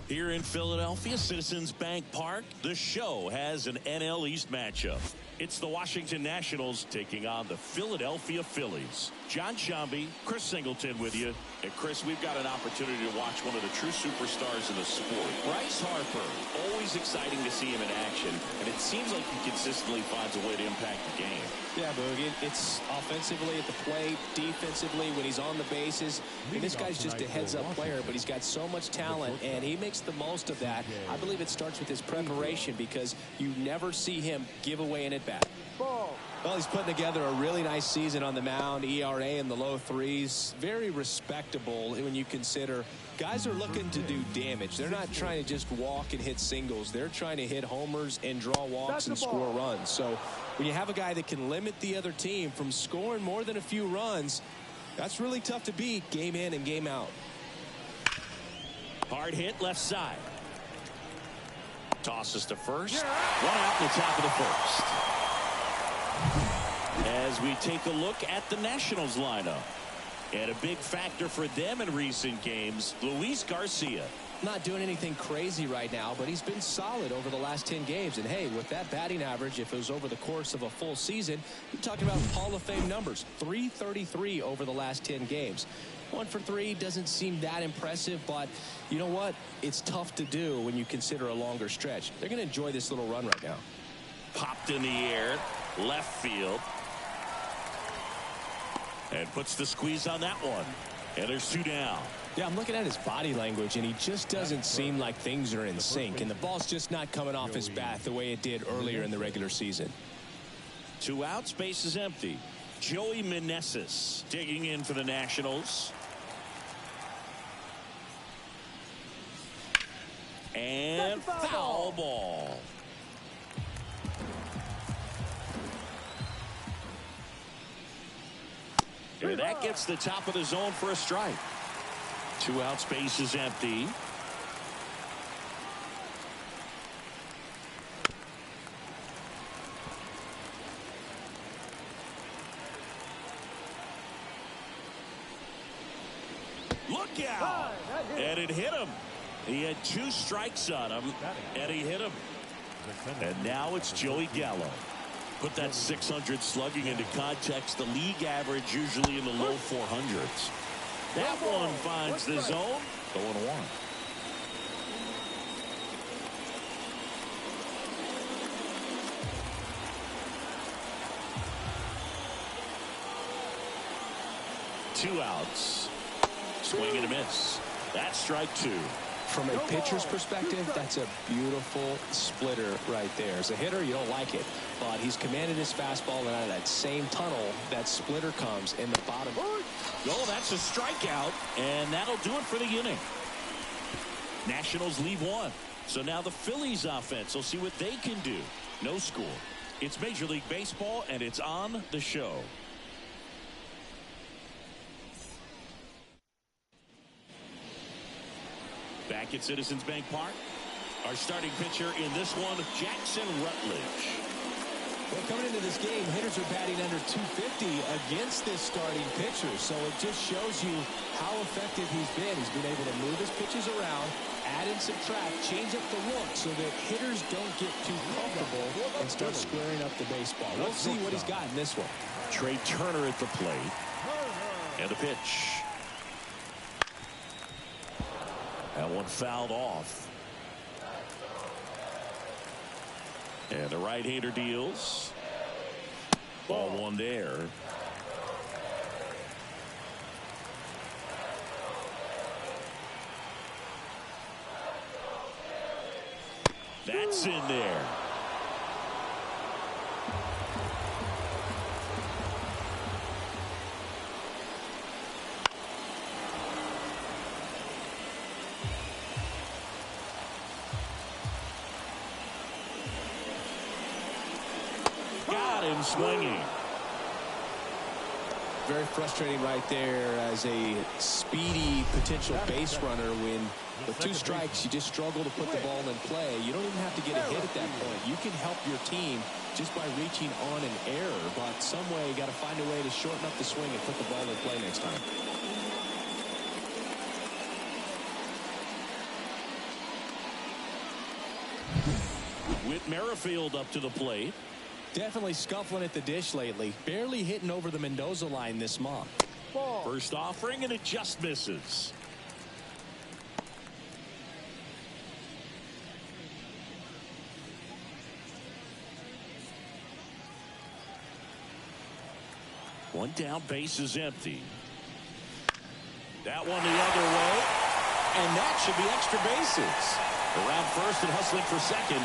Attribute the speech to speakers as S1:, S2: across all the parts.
S1: Here in Philadelphia, Citizens Bank Park, the show has an NL East matchup. It's the Washington Nationals taking on the Philadelphia Phillies. John Shambi, Chris Singleton with you. And Chris, we've got an opportunity to watch one of the true superstars in the sport. Bryce Harper, always exciting to see him in action, and it seems like he consistently finds a way to impact the game.
S2: Yeah, Boogie, it's offensively at the plate, defensively when he's on the bases. I mean, this guy's just a heads-up player, but he's got so much talent, and he makes the most of that. I believe it starts with his preparation because you never see him give away an at-bat. Well, he's putting together a really nice season on the mound. ERA in the low threes. Very respectable when you consider guys are looking to do damage. They're not trying to just walk and hit singles. They're trying to hit homers and draw walks and score runs. So when you have a guy that can limit the other team from scoring more than a few runs, that's really tough to beat game in and game out.
S1: Hard hit left side. Tosses to first. One out in the top of the first. As we take a look at the Nationals lineup. And a big factor for them in recent games, Luis Garcia.
S2: Not doing anything crazy right now, but he's been solid over the last 10 games. And hey, with that batting average, if it was over the course of a full season, you're talking about Hall of Fame numbers. .333 over the last 10 games. 1 for 3 doesn't seem that impressive, but you know what? It's tough to do when you consider a longer stretch. They're going to enjoy this little run right now.
S1: Popped in the air, left field. And puts the squeeze on that one. And there's 2 down.
S2: Yeah, I'm looking at his body language, and he just doesn't seem like things are in sync. And the ball's just not coming off his bat the way it did earlier in the regular season.
S1: 2 outs, base is empty. Joey Meneses digging in for the Nationals. And foul ball. And that gets the top of the zone for a strike. 2 outs, base is empty. Look out! And it hit him. He had 2 strikes on him, and he hit him. And now it's Joey Gallo. Put that 600 slugging into context. The league average usually in the low 400s. That one finds the zone. 0-1. Two outs. Swing and a miss. That's strike 2.
S2: From a pitcher's perspective, that's a beautiful splitter right there. As a hitter, you don't like it, but he's commanded his fastball, and out of that same tunnel, that splitter comes in the bottom.
S1: Oh, that's a strikeout, and that'll do it for the inning. Nationals leave 1. So now the Phillies offense will see what they can do. No score. It's Major League Baseball, and it's on the show. Back at Citizens Bank Park, our starting pitcher in this one, Jackson Rutledge.
S2: Well, coming into this game, hitters are batting under .250 against this starting pitcher, so it just shows you how effective he's been. He's been able to move his pitches around, add and subtract, change up the look so that hitters don't get too comfortable and start squaring up the baseball. We'll see what he's got in this one.
S1: Trey Turner at the plate. And the pitch. That one fouled off. And the right-hander deals. Ball 1 there. That's in there. Swinging.
S2: Very frustrating right there as a speedy potential base runner when with 2 strikes you just struggle to put the ball in play. You don't even have to get a hit at that point. You can help your team just by reaching on an error, but some way you got to find a way to shorten up the swing and put the ball in play next time.
S1: Whit Merrifield up to the plate.
S2: Definitely scuffling at the dish lately. Barely hitting over the Mendoza line this month.
S1: First offering, and it just misses. One down, base is empty. That one the other way, and that should be extra bases. Around first and hustling for second.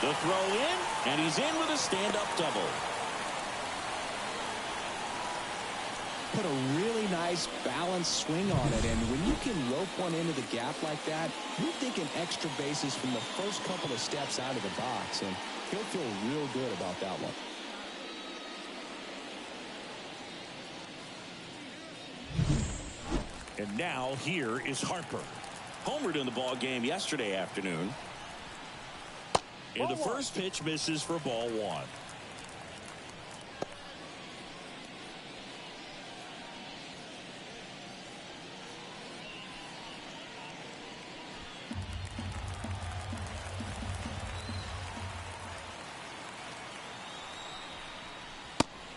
S1: The throw in, and he's in with a stand-up double.
S2: Put a really nice balanced swing on it, and when you can rope one into the gap like that, you're thinking extra bases from the first couple of steps out of the box, and he'll feel real good about that one.
S1: And now here is Harper. Homered in the ball game yesterday afternoon. And the first pitch misses for ball one.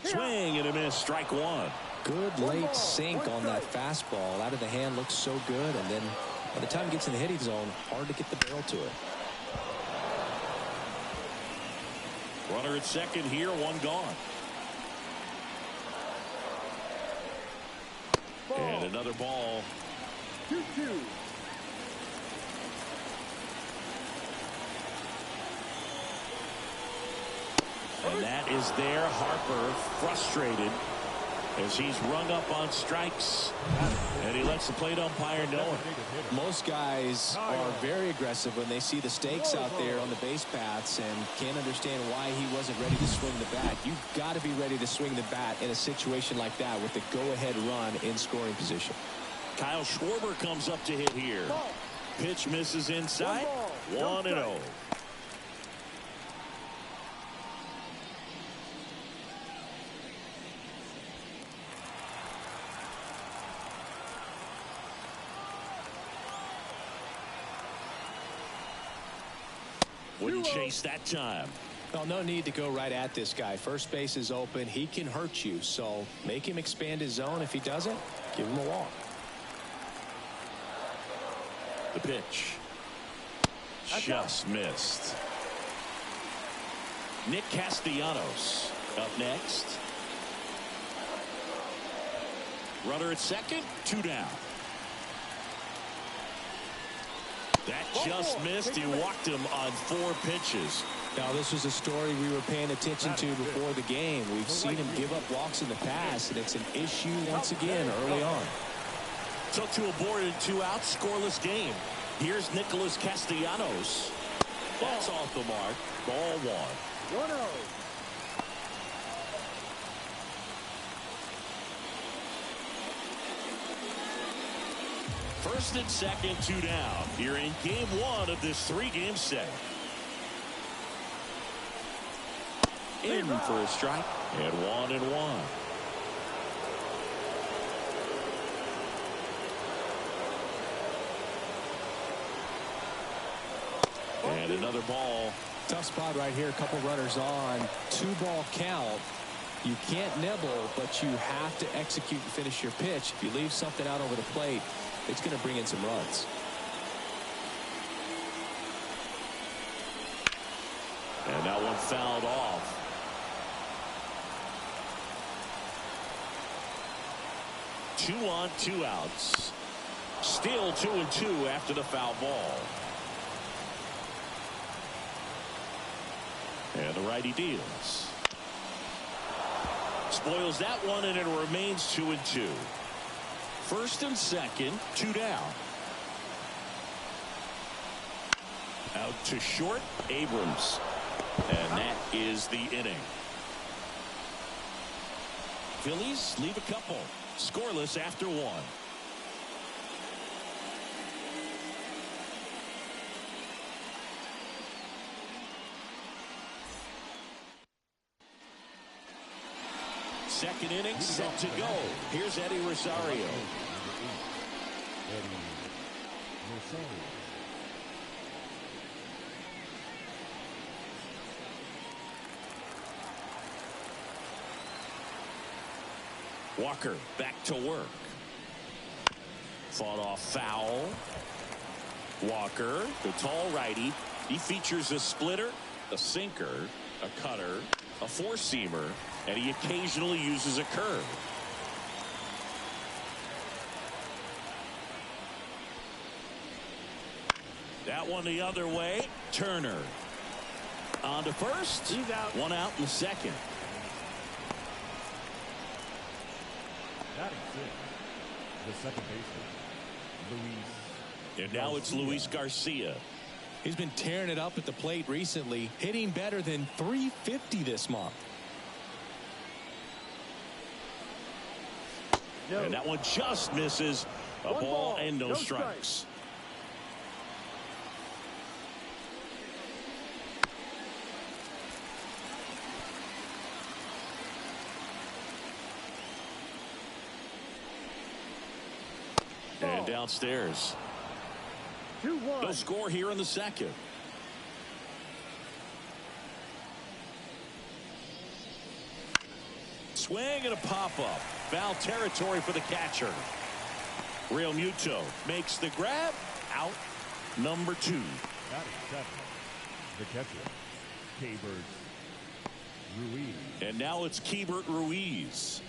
S1: Swing and a miss, strike one.
S2: Good late sink on that fastball. Out of the hand, looks so good, and then by the time it gets in the hitting zone, hard to get the barrel to it.
S1: Runner at second here, one gone. And another ball.
S3: 2-2.
S1: And that is there. Harper frustrated as he's rung up on strikes, and he lets the plate umpire know it.
S2: Most guys are very aggressive when they see the stakes out there on the base paths and can't understand why he wasn't ready to swing the bat. You've got to be ready to swing the bat in a situation like that with the go-ahead run in scoring position.
S1: Kyle Schwarber comes up to hit here. Pitch misses inside. 1-0. Wouldn't chase that time.
S2: Well, no need to go right at this guy. First base is open. He can hurt you, so make him expand his zone. If he doesn't, give him a walk.
S1: The pitch. Just missed. Nick Castellanos up next. Runner at second, 2 down. That just missed. He walked him on 4 pitches.
S2: Now, this was a story we were paying attention to before the game. We've seen him give up walks in the past, and it's an issue once again early on.
S1: Took to a board and 2 outs, scoreless game. Here's Nicholas Castellanos. That's off the mark. Ball 1.
S3: 1-0.
S1: First and second, 2 down. Here in game 1 of this 3-game set. In for a strike, and 1-1. And another ball.
S2: Tough spot right here. A couple runners on. 2-ball count. You can't nibble, but you have to execute and finish your pitch. If you leave something out over the plate, it's going to bring in some runs.
S1: And that one fouled off. Two on, 2 outs. Still 2-2 after the foul ball. And the righty deals. Spoils that one, and it remains 2-2. First and second, 2 down. Out to short, Abrams. And that is the inning. Phillies leave a couple. Scoreless after 1. Second inning set to go. Here's Eddie Rosario. Walker back to work. Fought off foul. Walker, the tall righty. He features a splitter, a sinker, a cutter, a four-seamer, and he occasionally uses a curve. That one the other way. Turner on to first.
S3: He's out.
S1: One out in the second.
S3: That is it. The second baseman, Luis.
S1: And now it's Luis Garcia.
S2: He's been tearing it up at the plate recently, hitting better than .350 this month.
S3: No.
S1: And that one just misses. A ball and no strikes. And downstairs.
S3: 2-1.
S1: No score here in the second. Swing and a pop-up. Foul territory for the catcher. Real Muto makes the grab. Out number 2.
S3: That is 7. The catcher, Keibert Ruiz.
S1: And now it's Keibert Ruiz.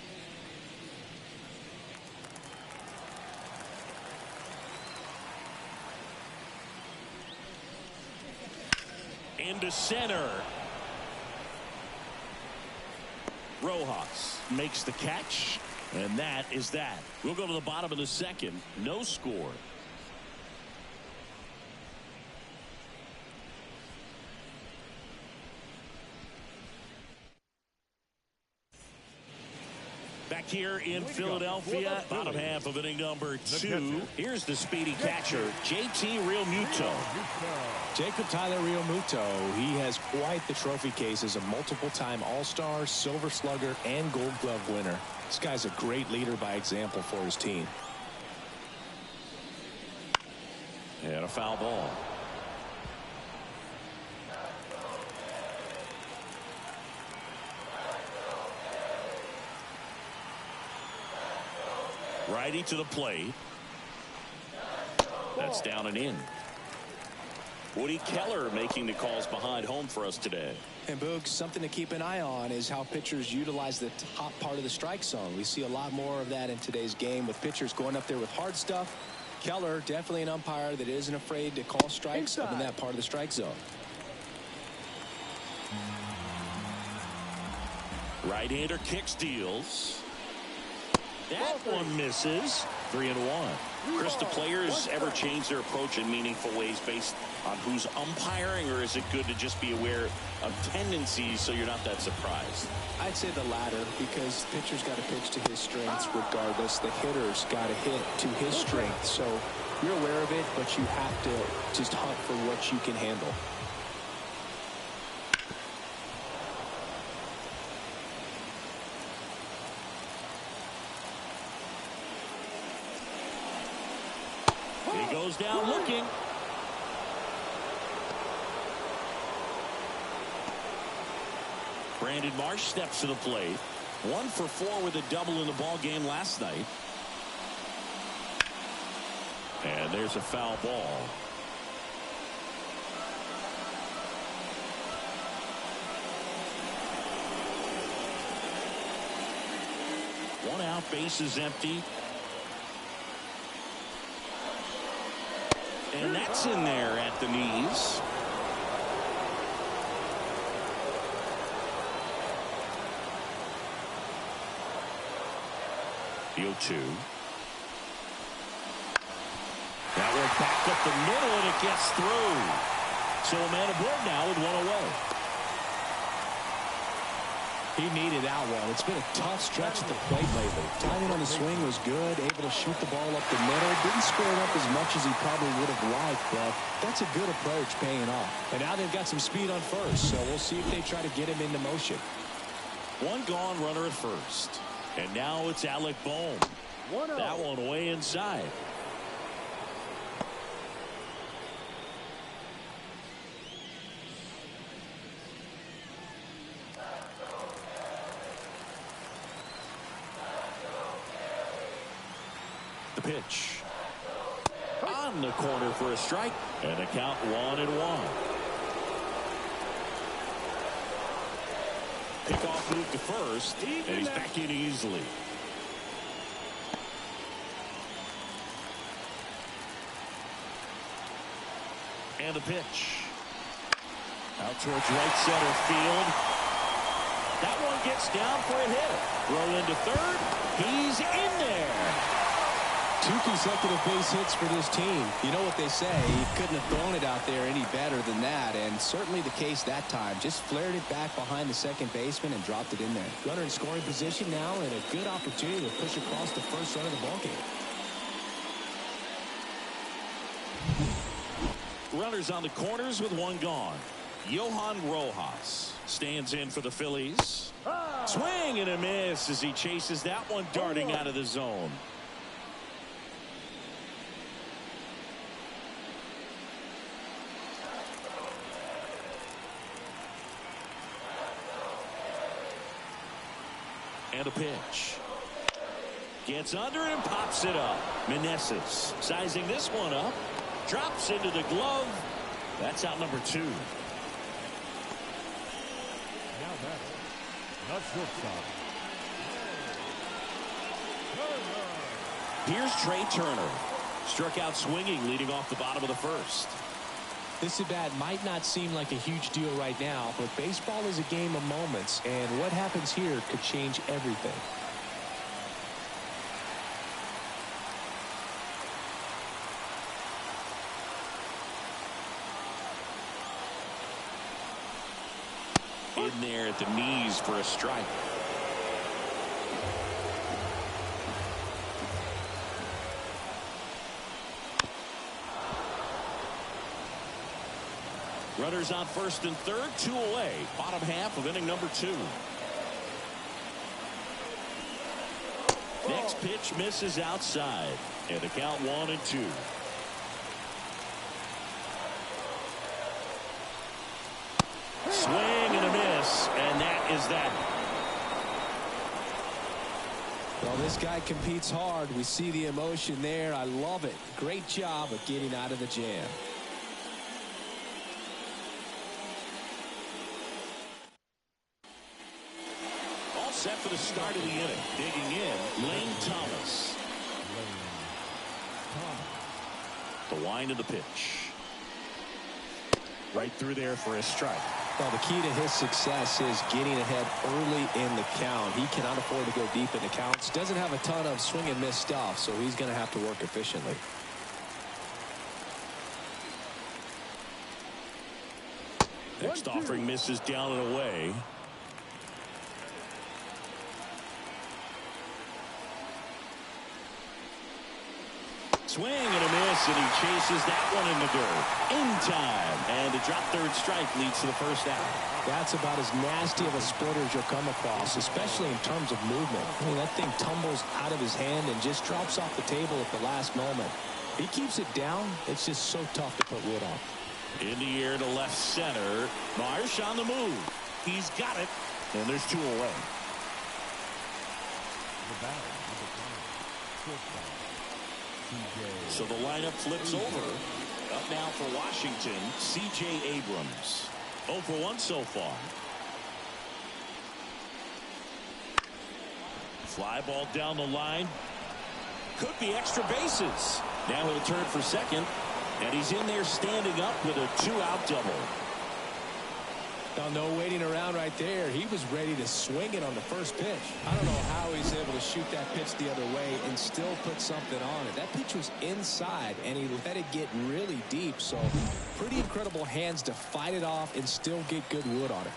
S1: Into center. Rojas makes the catch, and that is that. We'll go to the bottom of the second. No score. Back here in Philadelphia, bottom half of inning number 2. Here's the speedy catcher, JT Real Muto.
S2: Jacob Tyler Real Muto, he has quite the trophy case as a multiple-time All-Star, Silver Slugger, and Gold Glove winner. This guy's a great leader by example for his team.
S1: And a foul ball. Righty to the plate. That's down and in. Woody Keller making the calls behind home for us today.
S2: And Boog, something to keep an eye on is how pitchers utilize the top part of the strike zone. We see a lot more of that in today's game with pitchers going up there with hard stuff. Keller, definitely an umpire that isn't afraid to call strikes up in that part of the strike zone.
S1: Right-hander kick steals. That one misses. 3-1. Chris, do players ever change their approach in meaningful ways based on who's umpiring, or is it good to just be aware of tendencies so you're not that surprised?
S2: I'd say the latter, because pitcher's got to pitch to his strengths regardless. The hitter's got to hit to his strength. So you're aware of it, but you have to just hunt for what you can handle.
S1: He goes down looking. Brandon Marsh steps to the plate. 1 for 4 with a double in the ball game last night. And there's a foul ball. One out, base is empty. And that's in there at the knees. The 0-2. That one back up the middle, and it gets through. So a man aboard now with 1 away.
S2: He needed that one. It's been a tough stretch at the plate lately. Timing on the swing was good, able to shoot the ball up the middle. Didn't square it up as much as he probably would have liked, but that's a good approach paying off. And now they've got some speed on first, so we'll see if they try to get him into motion.
S1: One gone, runner at first. And now it's Alec Bohm. That one way inside. The pitch. On the corner for a strike. And the count 1-1. Pickoff move to first. And he's back in easily. And the pitch. Out towards right center field. That one gets down for a hit. Throw into third. He's in there.
S2: 2 consecutive base hits for this team. You know what they say, he couldn't have thrown it out there any better than that, and certainly the case that time. Just flared it back behind the second baseman and dropped it in there. Runner in scoring position now, and a good opportunity to push across the first run of the ballgame.
S1: Runners on the corners with one gone. Johan Rojas stands in for the Phillies. Swing and a miss as he chases that one darting out of the zone. And a pitch. Gets under it and pops it up. Meneses sizing this one up. Drops into the glove. That's out number 2.
S3: Now that's the shortstop.
S1: Here's Trey Turner. Struck out swinging leading off the bottom of the first.
S2: This at-bat might not seem like a huge deal right now, but baseball is a game of moments, and what happens here could change everything.
S1: In there at the knees for a strike. Runners on first and third, 2 away. Bottom half of inning number 2. Next pitch misses outside. And the count 1-2. Swing and a miss. And that is that.
S2: Well, this guy competes hard. We see the emotion there. I love it. Great job of getting out of the jam.
S1: Set for the start of the inning. Digging in, Lane Thomas. The wind of the pitch. Right through there for a strike.
S2: Well, the key to his success is getting ahead early in the count. He cannot afford to go deep in the counts. Doesn't have a ton of swing and miss stuff, so he's going to have to work efficiently.
S1: Next offering misses down and away. Swing and a miss, and he chases that one in the dirt. In time. And the drop third strike leads to the first out.
S2: That's about as nasty of a splitter as you'll come across, especially in terms of movement. I mean, that thing tumbles out of his hand and just drops off the table at the last moment. He keeps it down. It's just so tough to put wood on.
S1: In the air to left center. Marsh on the move. He's got it. And there's 2 away.
S3: The batter, number 5, shortstop.
S1: So the lineup flips over. Up now for Washington, C.J. Abrams. 0 for 1 so far. Fly ball down the line. Could be extra bases. Now he'll turn for second. And he's in there standing up with a 2-out double.
S2: No waiting around right there. He was ready to swing it on the first pitch. I don't know how he's able to shoot that pitch the other way and still put something on it. That pitch was inside, and he let it get really deep. So pretty incredible hands to fight it off and still get good wood on it.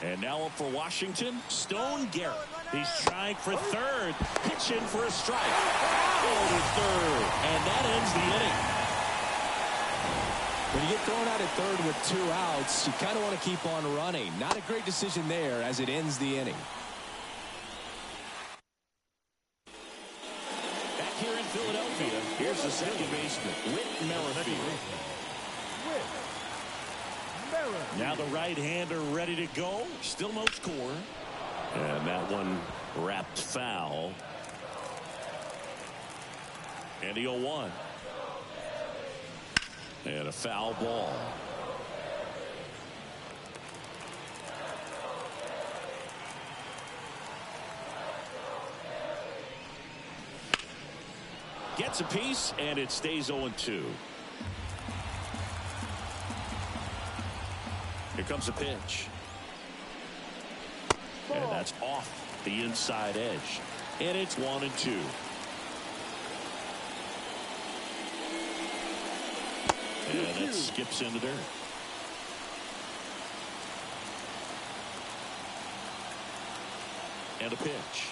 S1: And now up for Washington, Stone Garrett. He's trying for third. Pitch in for a strike. Foul to third. And that ends the inning.
S2: When you get thrown out at third with 2 outs, you kind of want to keep on running. Not a great decision there as it ends the inning.
S1: Back here in Philadelphia, here's the second baseman, Whit Merrifield. Now the right-hander ready to go. Still no score. And that one wrapped foul. And the 0-1. And a foul ball. Gets a piece, and it stays 0-2. Here comes a pitch. And that's off the inside edge. And it's 1-2. And it skips in the dirt. And a pitch.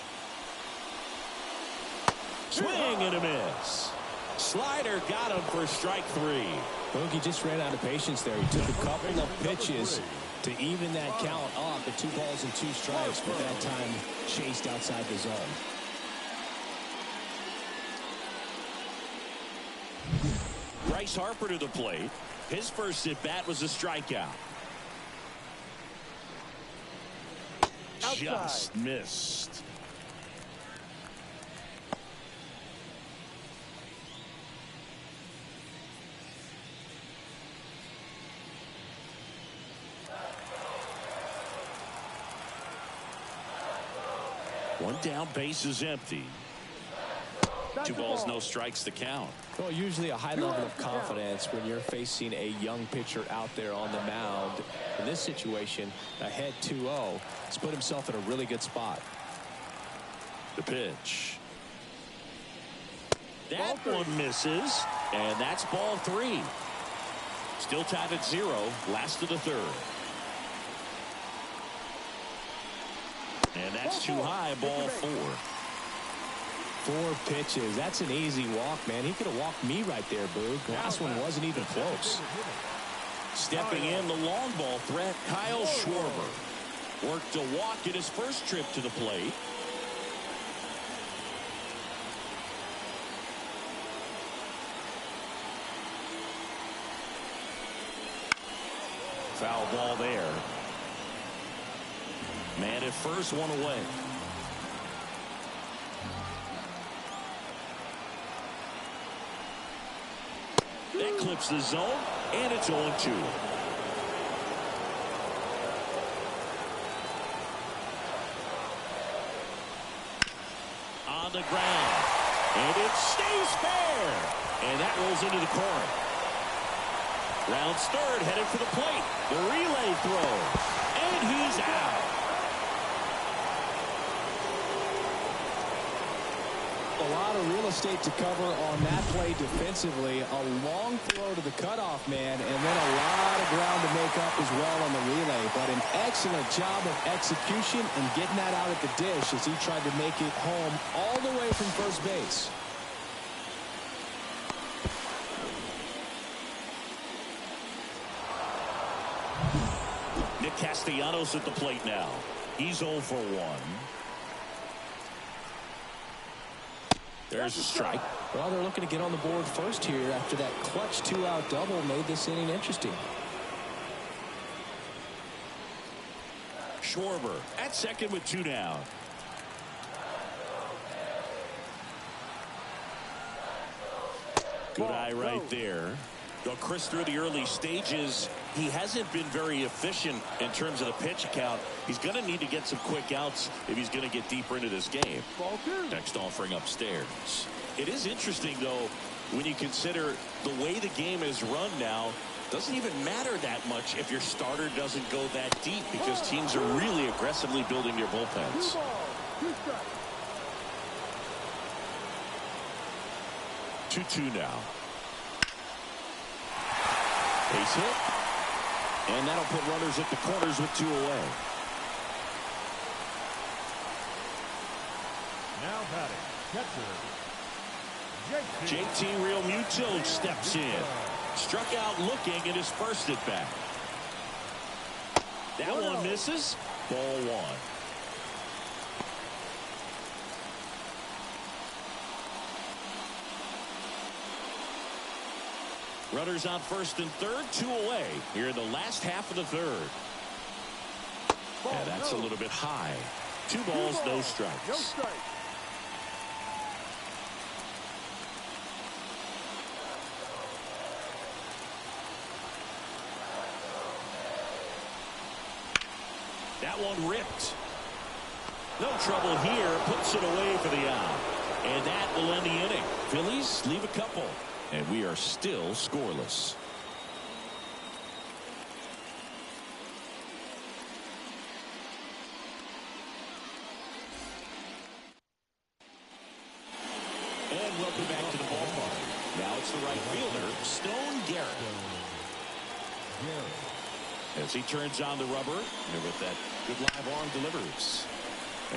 S1: Swing and a miss. Slider got him for strike 3.
S2: Boogie just ran out of patience there. He took a couple of pitches to even that count off at 2 balls and 2 strikes, but that time chased outside the zone.
S1: Bryce Harper to the plate. His first at bat was a strikeout. Just missed. One down, base is empty. 2 balls, no strikes to count.
S2: Well, usually a high level of confidence when you're facing a young pitcher out there on the mound. In this situation, ahead 2-0, he's put himself in a really good spot.
S1: The pitch. That one misses, and that's ball 3. Still tied at 0, last of the 3rd. And that's too high, ball 4.
S2: 4 pitches. That's an easy walk, man. He could have walked me right there, Boog. The last one wasn't even close.
S1: Stepping in, the long ball threat, Kyle Schwarber. Worked a walk in his first trip to the plate. Foul ball there. Man at first, 1 away. That clips the zone, and it's 0-2. On the ground, and it stays fair, and that rolls into the corner. Rounds third, headed for the plate. The relay throw, and he's out.
S2: A lot of real estate to cover on that play defensively. A long throw to the cutoff man, and then a lot of ground to make up as well on the relay. But an excellent job of execution and getting that out at the dish as he tried to make it home all the way from first base.
S1: Nick Castellanos at the plate now. He's 0 for 1. There's a strike.
S2: Well, they're looking to get on the board first here after that clutch 2-out double made this inning interesting.
S1: Schwarber at second with 2 down. Good eye right there. Though Chris, through the early stages, he hasn't been very efficient in terms of the pitch count. He's going to need to get some quick outs if he's going to get deeper into this game. Next offering upstairs. It is interesting, though, when you consider the way the game is run now. Doesn't even matter that much if your starter doesn't go that deep because teams are really aggressively building their bullpens. 2-2 now. Base hit. And that'll put runners at the corners with 2 away.
S3: Now batting, catcher,
S1: JT Realmuto steps in. Struck out looking at his first at bat. That one misses. Ball 1. Runners on first and third, 2 away here in the last half of the 3rd. Yeah, that's a little bit high. 2 balls, no strikes. That one ripped. No trouble here. Puts it away for the out. And that will end the inning. Phillies leave a couple. And we are still scoreless. And welcome back to the ballpark. Now it's the right fielder, Stone Garrett. As he turns on the rubber, and with that good live arm delivers.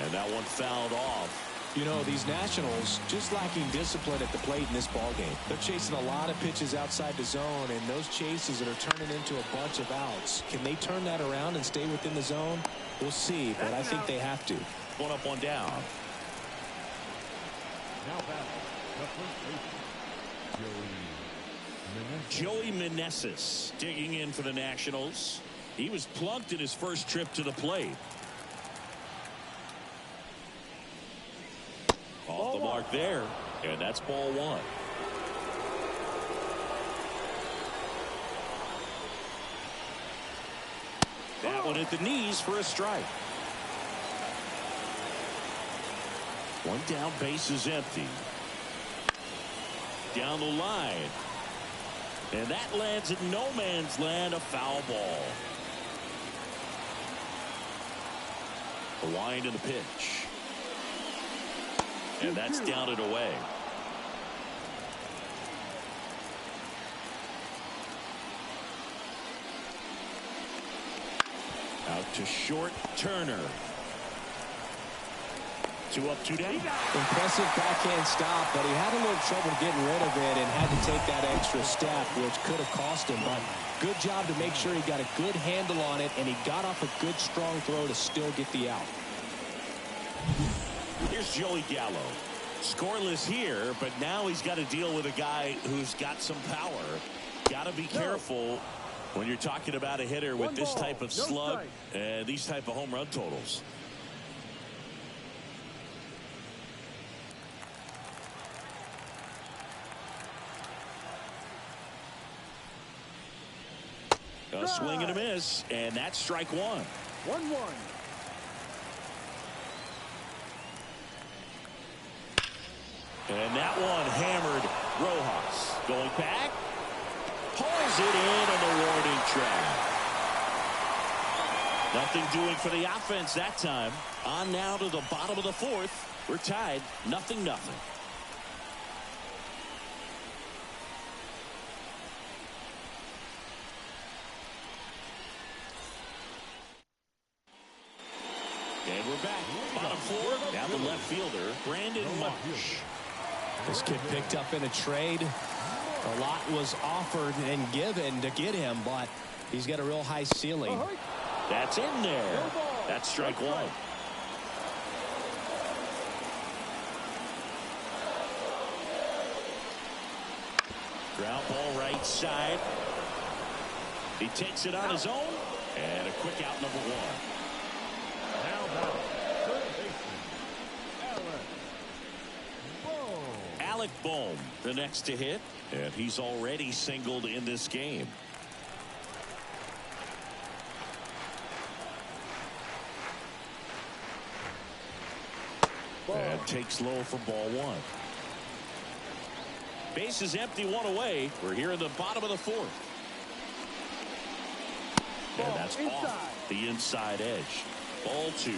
S1: And that one fouled off.
S2: You know, these Nationals just lacking discipline at the plate in this ballgame. They're chasing a lot of pitches outside the zone, and those chases that are turning into a bunch of outs. Can they turn that around and stay within the zone? We'll see, but I think they have to.
S1: One up, one down.
S3: Now batting, the first baseman,
S1: Joey Meneses digging in for the Nationals. He was plunked in his first trip to the plate. Off the mark there, and that's ball one. That one at the knees for a strike. One down, base is empty. Down the line. And that lands in no man's land, a foul ball. The wind and the pitch. And that's down and away. Out to short, Turner. 2 up, 2 down.
S2: Impressive backhand stop, but he had a little trouble getting rid of it and had to take that extra step, which could have cost him. But good job to make sure he got a good handle on it, and he got off a good, strong throw to still get the out.
S1: Here's Joey Gallo. Scoreless here, but now he's got to deal with a guy who's got some power. Got to be careful when you're talking about a hitter with this type of slug and these type of home run totals. A swing and a miss, and that's strike one.
S3: 1-1.
S1: And that one hammered. Rojas going back. Pulls it in on the warning track. Nothing doing for the offense that time. On now to the bottom of the fourth. We're tied 0-0. And we're back. Bottom four. Now the left fielder, Brandon Marsh.
S2: This kid picked up in a trade. A lot was offered and given to get him, but he's got a real high ceiling.
S1: That's in there. That's strike one. Ground ball right side. He takes it on his own. And a quick out, number one.
S3: Now batting, third baseman,
S1: Alec Bohm, the next to hit. And he's already singled in this game. And takes low for ball one. Base is empty, one away. We're here in the bottom of the fourth. And that's off the inside edge. Ball two.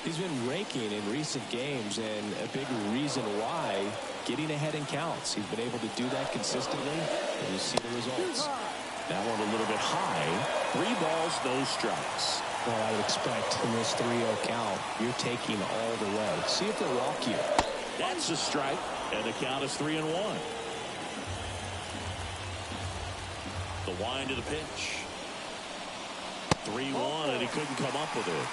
S2: He's been raking in recent games, and a big reason why, getting ahead in counts. He's been able to do that consistently, and you see the results.
S1: That one a little bit high. 3 balls, no strikes.
S2: Well, I would expect in this 3-0 count, you're taking all the way. See if they'll walk you.
S1: That's a strike, and the count is 3-1. The wind of the pitch. 3-1, and he couldn't come up with it.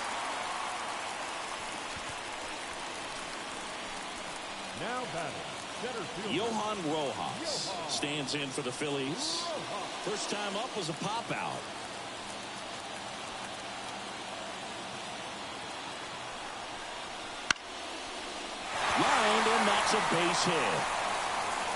S3: now batting, center fielder,
S1: Johan Rojas stands in for the Phillies. First time up was a pop out. Lined, and that's a base hit.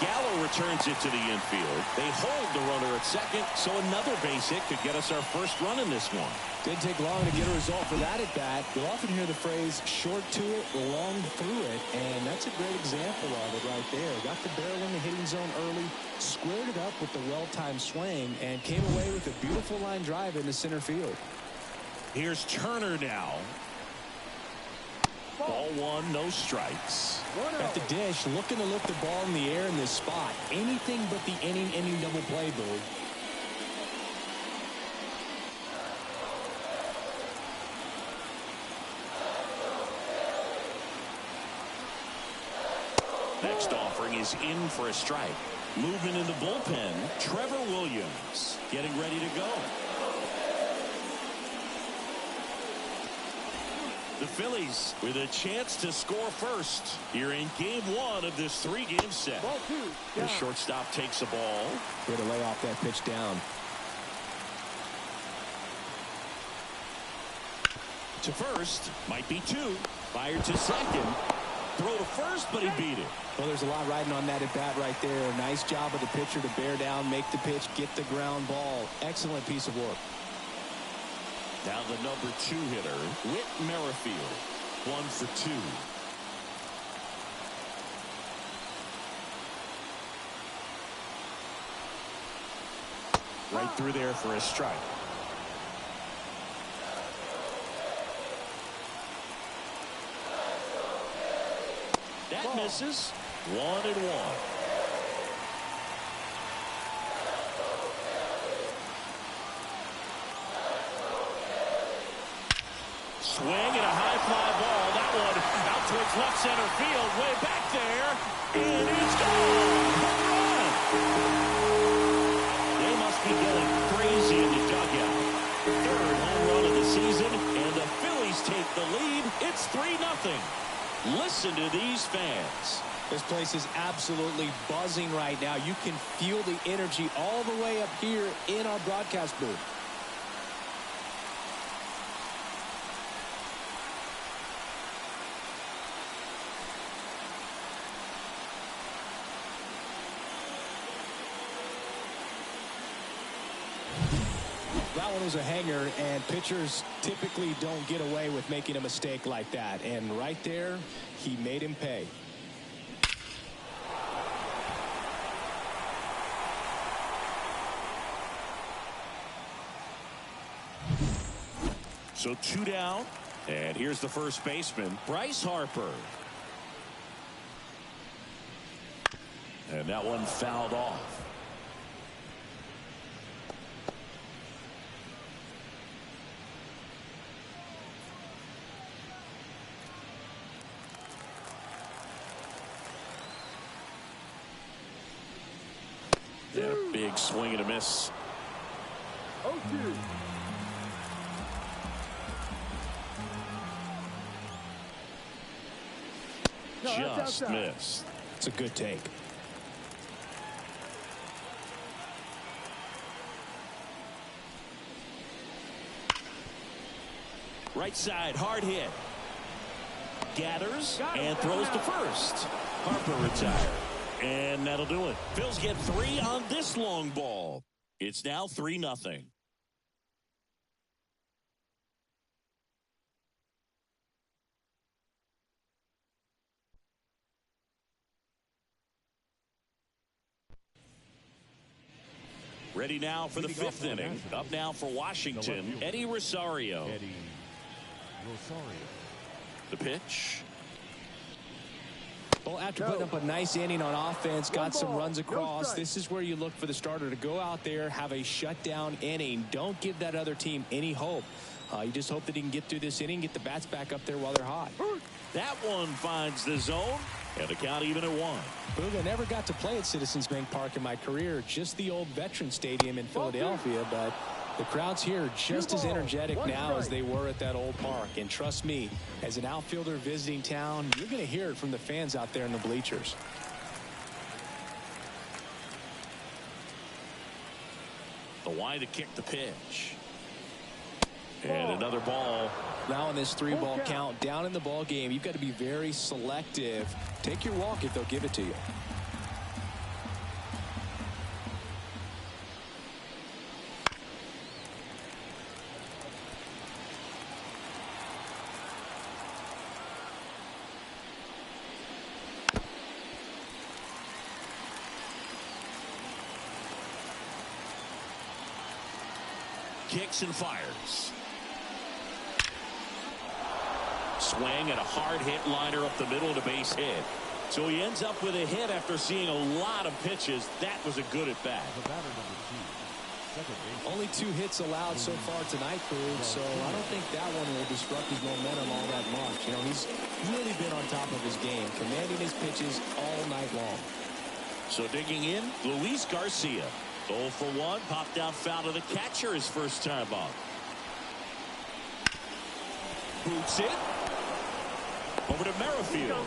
S1: Gallo returns it to the infield. They hold the runner at second, so another base hit could get us our first run in this one.
S2: Didn't take long to get a result for that at bat. You'll often hear the phrase short to it, long through it, and that's a great example of it right there. Got the barrel in the hitting zone early, squared it up with the well-timed swing, and came away with a beautiful line drive into center field.
S1: Here's Turner now. Ball one, no strikes.
S2: At the dish, looking to lift the ball in the air in this spot. Anything but the inning double play, Boo.
S1: Next offering is in for a strike. Moving in the bullpen, Trevor Williams getting ready to go. The Phillies with a chance to score first here in game one of this three-game set. The shortstop takes a ball.
S2: Way to lay off that pitch down.
S1: To first, might be two. Fired to second. Throw to first, but he beat it.
S2: Well, there's a lot riding on that at bat right there. Nice job of the pitcher to bear down, make the pitch, get the ground ball. Excellent piece of work.
S1: Now the number 2 hitter, Whit Merrifield, 1 for 2. Right through there for a strike. That misses. 1-1. Swing and a high fly ball. That one out towards left center field. Way back there. And it's gone. Home run. They must be going crazy in the dugout. Third home run of the season. And the Phillies take the lead. It's 3-0. Listen to these fans.
S2: This place is absolutely buzzing right now. You can feel the energy all the way up here in our broadcast booth. That one was a hanger, and pitchers typically don't get away with making a mistake like that. And right there, he made him pay.
S1: So 2 down, and here's the first baseman, Bryce Harper. And that one fouled off. Yeah, big swing and a miss.
S3: 0-2.
S1: Just missed.
S2: It's a good take.
S1: Right side, hard hit. Gathers and throws to first. Harper retired. And that'll do it. Phil's get 3 on this long ball. It's now 3-0. Ready now for the 5th inning. Up now for Washington, Eddie Rosario. The pitch.
S2: Well, after putting up a nice inning on offense, got some runs across, this is where you look for the starter to go out there, have a shutdown inning. Don't give that other team any hope. You just hope that he can get through this inning, get the bats back up there while they're hot.
S1: That one finds the zone, and the count even at 1.
S2: Boog, I never got to play at Citizens Bank Park in my career, just the old Veteran Stadium in Philadelphia, but the crowds here are just as energetic now as they were at that old park. And trust me, as an outfielder visiting town, you're going to hear it from the fans out there in the bleachers.
S1: The wide to kick the pitch. And another ball.
S2: Now in this 3-ball count, down in the ball game, you've got to be very selective. Take your walk if they'll give it to you.
S1: kicks and fires. Swing and a hard hit liner up the middle of the base hit. So he ends up with a hit after seeing a lot of pitches. That was a good at bat.
S2: Only 2 hits allowed so far tonight, Boog, so I don't think that one will disrupt his momentum all that much. You know, he's really been on top of his game, commanding his pitches all night long.
S1: So digging in, Luis Garcia. 0 for 1, popped out foul to the catcher his first time up. Boots it. Over to Merrifield.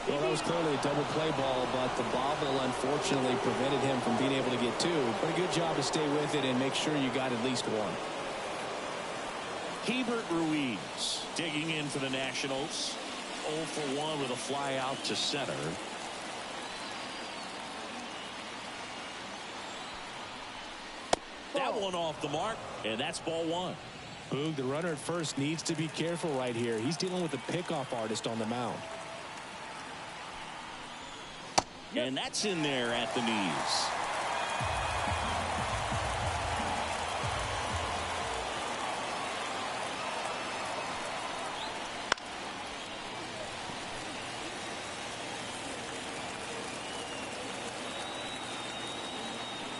S2: Well, that was clearly a double play ball, but the bobble unfortunately prevented him from being able to get 2. But a good job to stay with it and make sure you got at least 1.
S1: Hebert Ruiz digging in for the Nationals. 0 for 1 with a fly out to center. That one off the mark, and that's ball 1.
S2: Boog, the runner at first needs to be careful right here. He's dealing with a pickoff artist on the mound.
S1: And that's in there at the knees.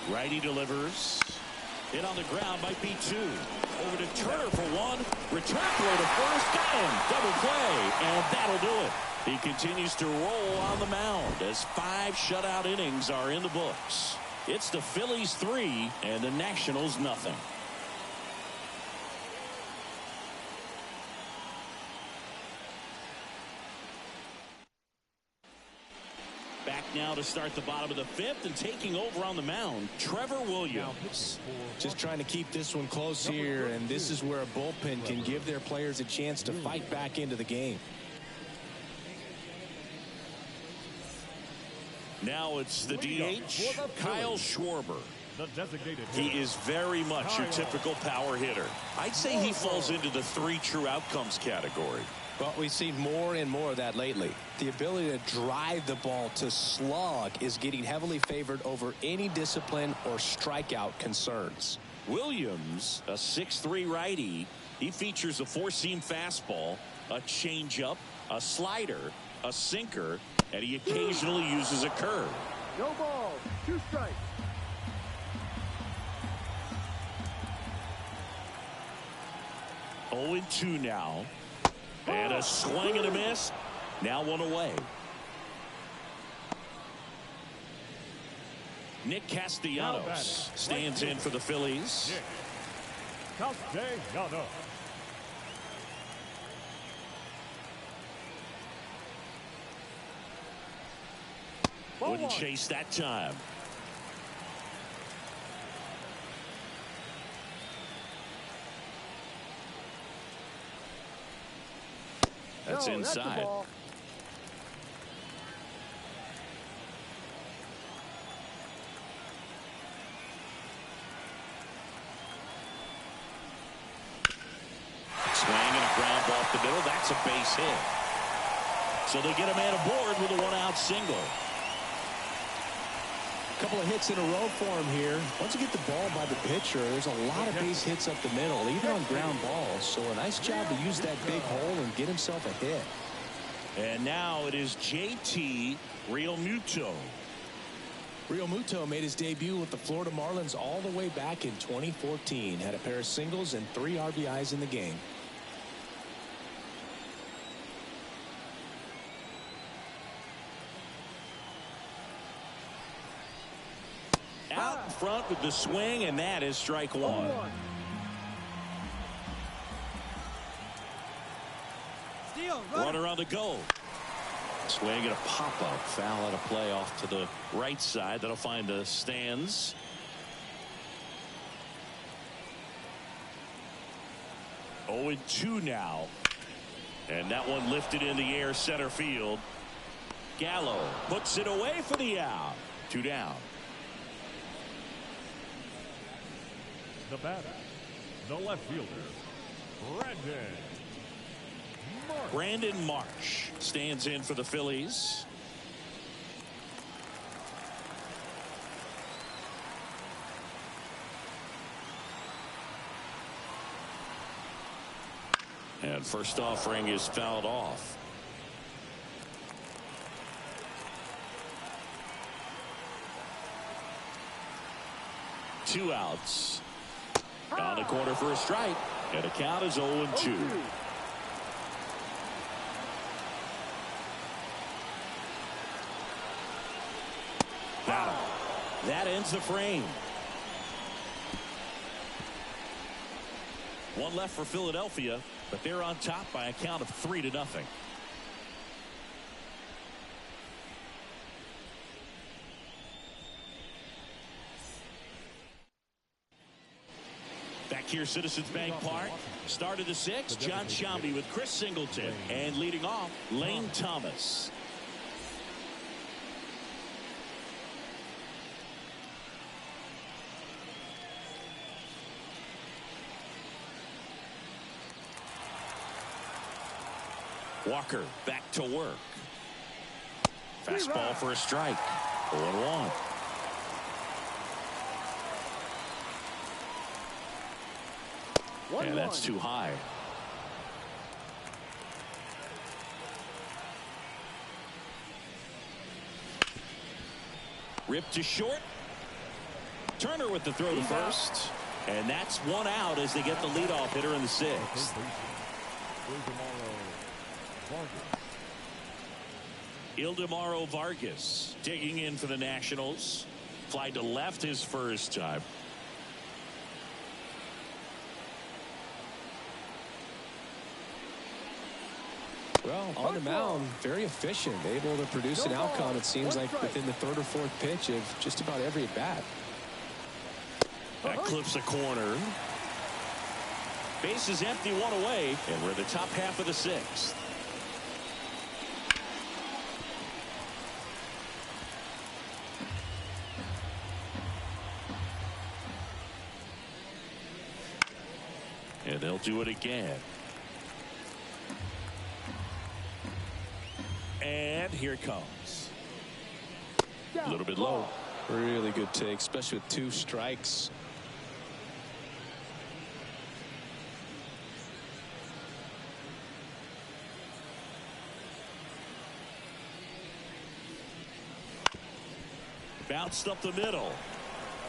S1: Righty delivers. Hit on the ground, might be 2. Over to Turner for 1. Return throw to first. Got him. Double play. And that'll do it. He continues to roll on the mound as 5 shutout innings are in the books. It's the Phillies 3 and the Nationals nothing. Back now to start the bottom of the 5th, and taking over on the mound, Trevor Williams.
S2: Just trying to keep this one close here, and this is where a bullpen can give their players a chance to fight back into the game.
S1: Now it's the DH, Kyle Schwarber. He is very much your typical power hitter. I'd say he falls into the 3 true outcomes category.
S2: But we've seen more and more of that lately. The ability to drive the ball to slug is getting heavily favored over any discipline or strikeout concerns.
S1: Williams, a 6'3" righty. He features a 4-seam fastball, a changeup, a slider, a sinker, and he occasionally uses a curve.
S3: No ball, 2 strikes.
S1: Oh, 0-2 now. And a swing and a miss. Now 1 away. Nick Castellanos stands in for the Phillies.
S3: Castellanos.
S1: Wouldn't chase that time. That's inside. Swing and a ground ball off the middle. That's a base hit. So they get a man aboard with a 1-out single.
S2: A couple of hits in a row for him here. Once you get the ball by the pitcher, there's a lot of base hits up the middle, even on ground balls. So a nice job to use that big hole and get himself a hit.
S1: And now it is JT Realmuto.
S2: Realmuto made his debut with the Florida Marlins all the way back in 2014. Had a pair of singles and 3 RBIs in the game.
S1: Out in front with the swing, and that is strike 1. Runner on the go. Swing and a pop-up. Foul out of play off to the right side. That'll find the stands. Oh, 0-2 now. And that one lifted in the air center field. Gallo puts it away for the out. 2 down.
S3: The batter, the left fielder,
S1: Brandon Marsh stands in for the Phillies. First offering is fouled off. Two outs. On the corner for a strike. And the count is 0-2. That ends the frame. One left for Philadelphia, but they're on top by a count of 3-0. Back here, Citizens Bank Park. Start of the sixth, John Sciambi with Chris Singleton. And leading off, Lane Thomas. Walker back to work. Fastball for a strike. 0-1. And that's too high. Ripped to short. Turner with the throw to first. And that's one out as they get the leadoff hitter in the sixth. Ildemaro Vargas digging in for the Nationals. Fly to left his first time.
S2: Well, on the mound, very efficient, able to produce an outcome, it seems like, within the third or fourth pitch of just about every at bat.
S1: That clips a corner. Base is empty, one away, and we're in the top half of the sixth. And they'll do it again. And here it comes. A little bit low.
S2: Really good take, especially with 2 strikes.
S1: Bounced up the middle.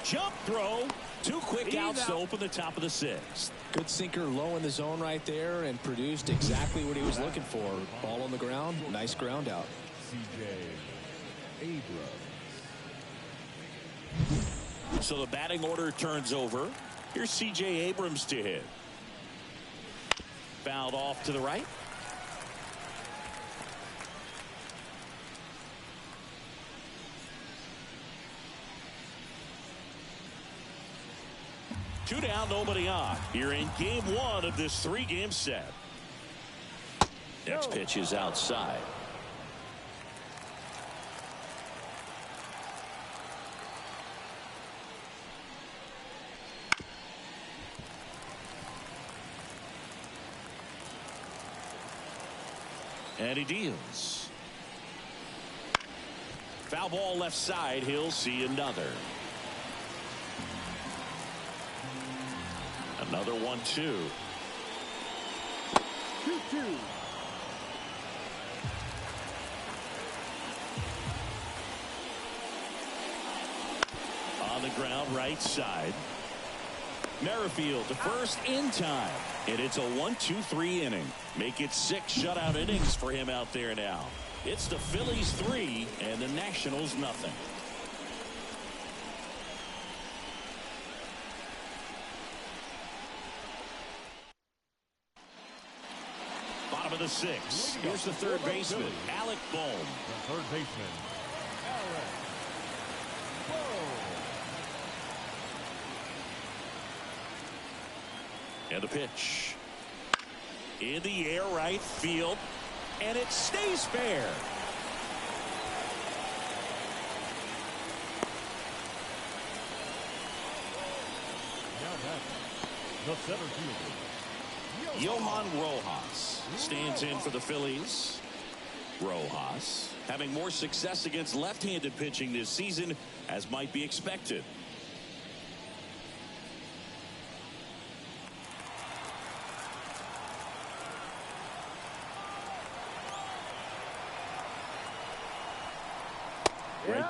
S1: Jump throw. 2 quick outs to open the top of the sixth.
S2: Good sinker low in the zone right there and produced exactly what he was looking for. Ball on the ground. Nice ground out.
S1: So the batting order turns over. Here's C.J. Abrams to hit. Fouled off to the right. Two down, nobody on. You're in game 1 of this 3-game set. Next pitch is outside. And he deals. Foul ball left side. He'll see another. Another 1-2.
S3: 2-2.
S1: On the ground, right side. Merrifield to first in time. And it's a 1-2-3 inning. Make it 6 shutout innings for him out there now. It's the Phillies 3 and the Nationals nothing. Bottom of the 6th. Here's the third baseman, Alec Bohm.
S3: The third baseman, Alec Bohm.
S1: And the pitch. In the air, right field. And it stays fair.
S3: Now back, the center fielder,
S1: Johan Rojas stands in for the Phillies. Rojas having more success against left-handed pitching this season, as might be expected.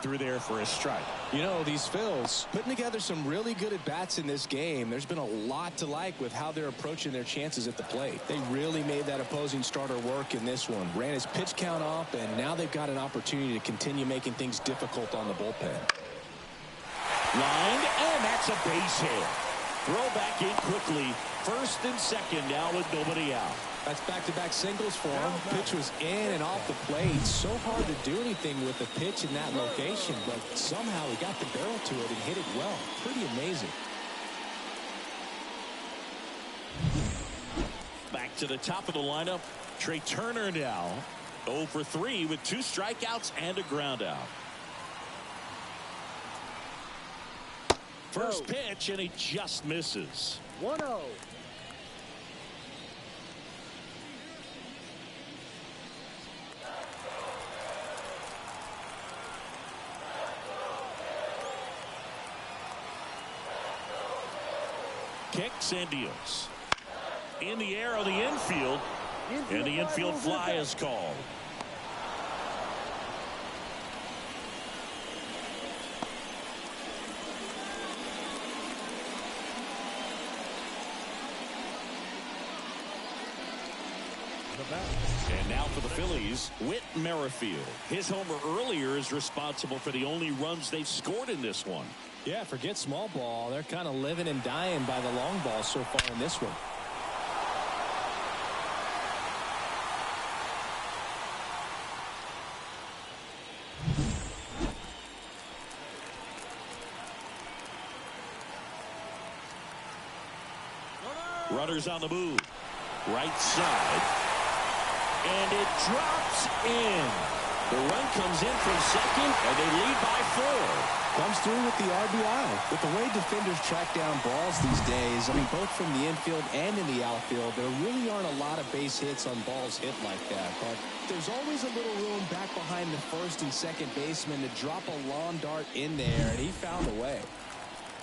S1: through there for a strike.
S2: You know, these Phils putting together some really good at-bats in this game. There's been a lot to like with how they're approaching their chances at the plate. They really made that opposing starter work in this one. Ran his pitch count up, and now they've got an opportunity to continue making things difficult on the bullpen.
S1: Lined, and that's a base hit. Throw back in quickly. First and second now with nobody out.
S2: That's back-to-back singles for him. Pitch was in and off the plate. So hard to do anything with the pitch in that location, but somehow he got the barrel to it and hit it well. Pretty amazing.
S1: Back to the top of the lineup. Trey Turner now 0 for 3 with 2 strikeouts and a ground out. First pitch, and he just misses.
S3: 1-0.
S1: Kicks and deals. In the air on the infield, and the infield fly is called. And now for the Phillies, Whit Merrifield. His homer earlier is responsible for the only runs they've scored in this one.
S2: Yeah, forget small ball. They're kind of living and dying by the long ball so far in this one.
S1: Runners on the move. Right side. And it drops in. The run comes in from second, and they lead by 4.
S2: Comes through with the RBI. With the way defenders track down balls these days, I mean, both from the infield and in the outfield, there really aren't a lot of base hits on balls hit like that. But there's always a little room back behind the first and second baseman to drop a lawn dart in there, and he found a way.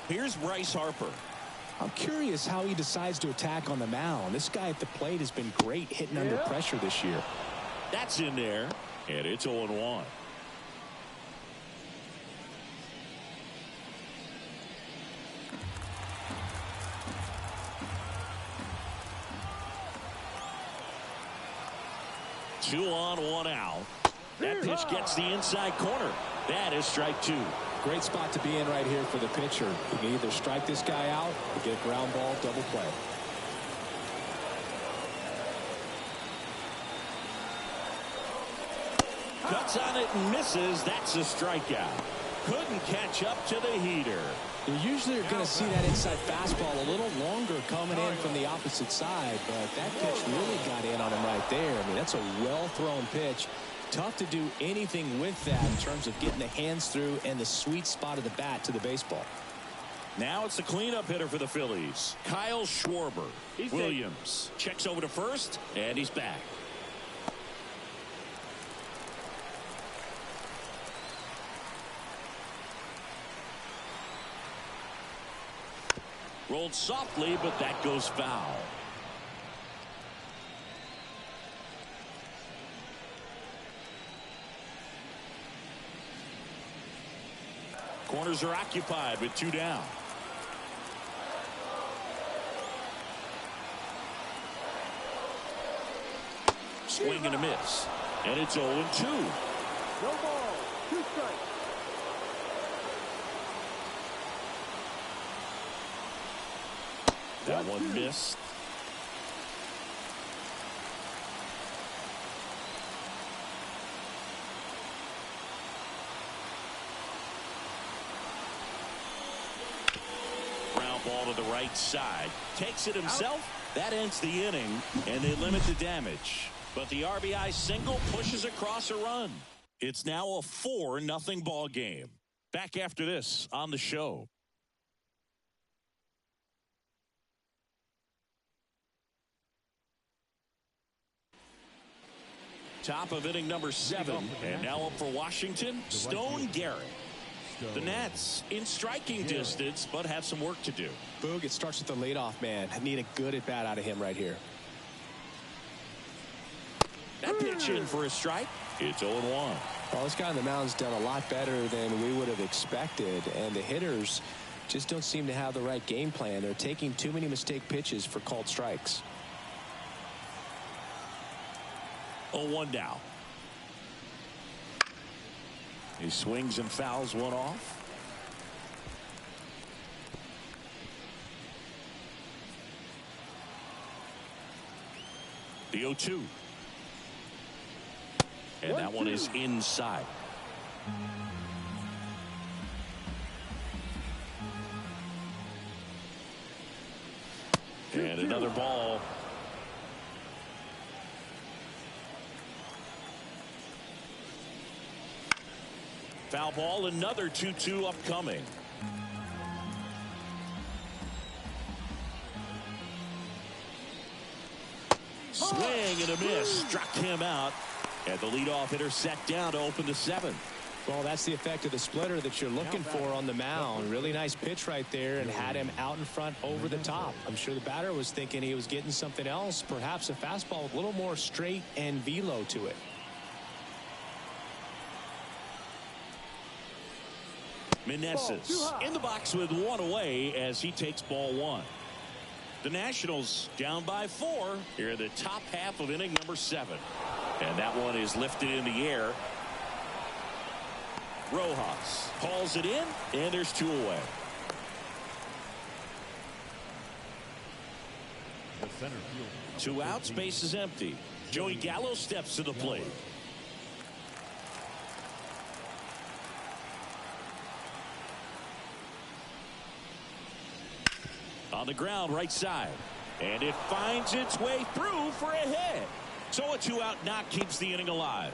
S1: Here's Bryce Harper.
S2: I'm curious how he decides to attack on the mound. This guy at the plate has been great hitting under pressure this year.
S1: That's in there, and it's 0-1. Two on, 1 out. That pitch gets the inside corner. That is strike 2.
S2: Great spot to be in right here for the pitcher. He can either strike this guy out or get a ground ball double play.
S1: Cuts on it and misses. That's a strikeout. Couldn't catch up to the heater.
S2: You usually are going to see that inside fastball a little longer coming in from the opposite side, but that pitch really got in on him right there. I mean, that's a well-thrown pitch. Tough to do anything with that in terms of getting the hands through and the sweet spot of the bat to the baseball.
S1: Now it's the cleanup hitter for the Phillies, Kyle Schwarber. Williams checks over to first, and he's back. Rolled softly, but that goes foul. Corners are occupied with 2 down. Swing and a miss. And it's 0-2.
S3: No ball. 2 strikes.
S1: That one missed. Ground ball to the right side. Takes it himself. That ends the inning, and they limit the damage. But the RBI single pushes across a run. It's now a 4-0 ball game. Back after this on the show. Top of inning number 7, and now up for Washington, Stone Garrett. The Nats in striking distance, but have some work to do.
S2: Boog, it starts with the leadoff man. I need a good at bat out of him right here.
S1: That pitch in for a strike. It's 0-1.
S2: Well, this guy on the mound's done a lot better than we would have expected, and the hitters just don't seem to have the right game plan. They're taking too many mistake pitches for called strikes.
S1: 0-1 now. He swings and fouls one off. The 0-2. And that one is inside. And another ball. Foul ball, another 2-2 upcoming. Swing and a miss. Struck him out. And the leadoff hitter set down to open the 7th.
S2: Well, that's the effect of the splitter that you're looking for on the mound. Really nice pitch right there and had him out in front over the top. I'm sure the batter was thinking he was getting something else, perhaps a fastball with a little more straight and velo to it.
S1: Meneses in the box with one away as he takes ball 1. The Nationals down by 4 here in the top half of inning number 7. And that one is lifted in the air. Rojas calls it in, and there's 2 away.
S4: The center field.
S1: 2 outs, base is empty. Joey Gallo steps to the plate. On the ground, right side. And it finds its way through for a hit. So a 2-out knock keeps the inning alive.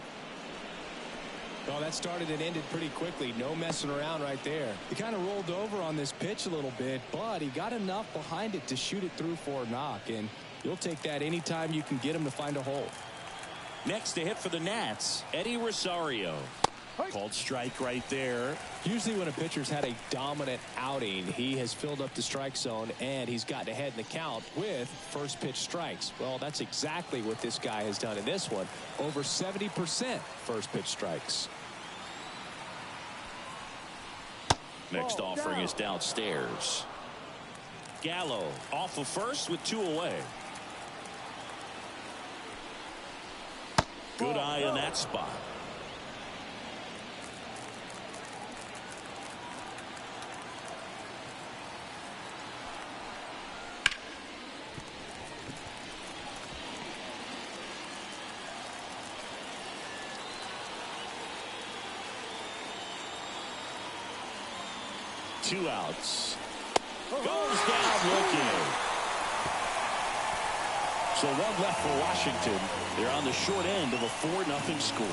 S2: Well, that started and ended pretty quickly. No messing around right there. He kind of rolled over on this pitch a little bit, but he got enough behind it to shoot it through for a knock. And you'll take that anytime you can get him to find a hole.
S1: Next to hit for the Nats, Eddie Rosario. Called strike right there.
S2: Usually when a pitcher's had a dominant outing, he has filled up the strike zone and he's gotten ahead in the count with first pitch strikes. Well, that's exactly what this guy has done in this one. Over 70% first pitch strikes.
S1: Next offering is downstairs. Gallo off of first with 2 away. Good eye in that spot. Two outs. Goes down looking. So 1 left for Washington. They're on the short end of a 4-0 score.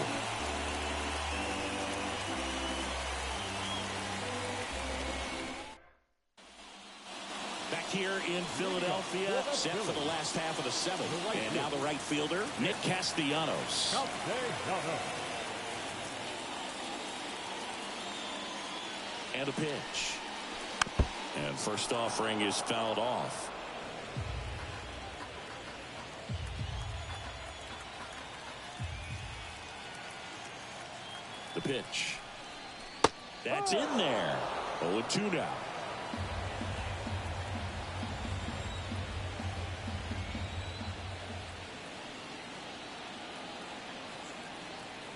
S1: Back here in Philadelphia, set for the last half of the 7th. And now the right fielder, Nick Castellanos. And a pitch. And first offering is fouled off. The pitch. That's in there. 0-2 now.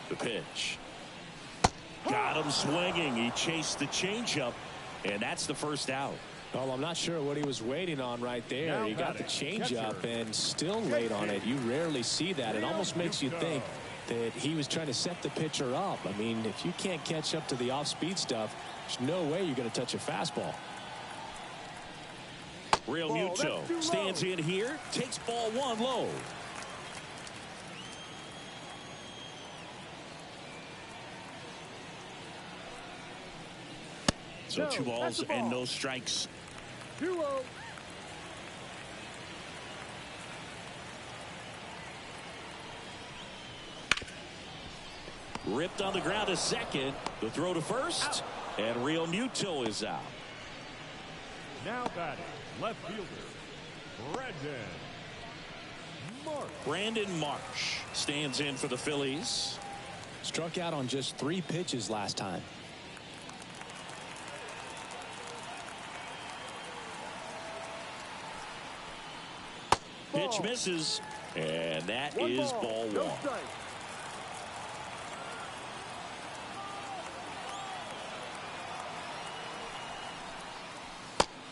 S1: The pitch. Got him swinging. He chased the changeup, and that's the first out.
S2: Well, I'm not sure what he was waiting on right there. He got the changeup and still late on it. You rarely see that. It almost makes you think that he was trying to set the pitcher up. I mean, if you can't catch up to the off-speed stuff, there's no way you're going to touch a fastball.
S1: Real Muto stands in here, takes ball 1 low. So 2 balls and no strikes.
S3: 2-0.
S1: Ripped on the ground to second. The throw to first. And Real Muto is out.
S4: Now batting, left fielder, Brendan.
S1: Brandon Marsh stands in for the Phillies.
S2: Struck out on just 3 pitches last time.
S1: Pitch misses, and that is ball 1.
S3: No strike.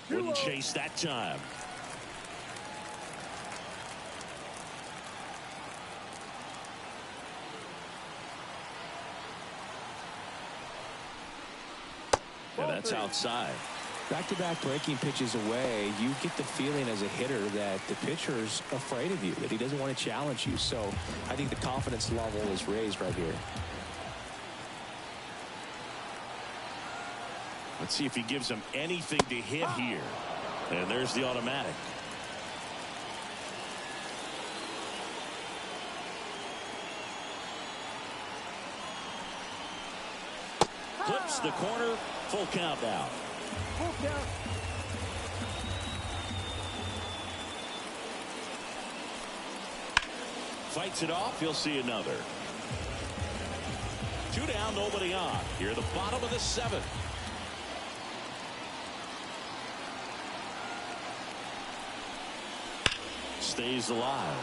S1: Wouldn't chase that time. And that's outside.
S2: Back-to-back breaking pitches away, you get the feeling as a hitter that the pitcher's afraid of you, that he doesn't want to challenge you. So I think the confidence level is raised right here.
S1: Let's see if he gives him anything to hit here. And there's the automatic. Clips the corner. Full count now.
S3: Full count.
S1: Fights it off. You'll see another. 2 down, nobody on. Here at the bottom of the 7th. Stays alive.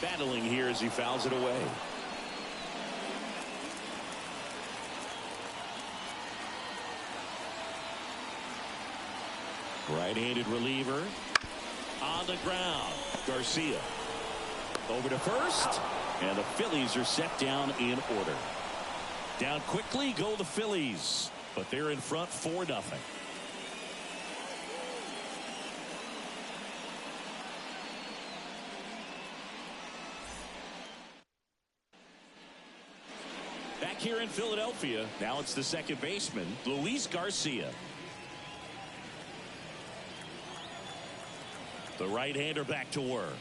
S1: Battling here as he fouls it away. Right-handed reliever on the ground. Garcia over to first, and the Phillies are set down in order. Down quickly go the Phillies, but they're in front 4-0. Back here in Philadelphia, now it's the second baseman, Luis Garcia. The right-hander back to work.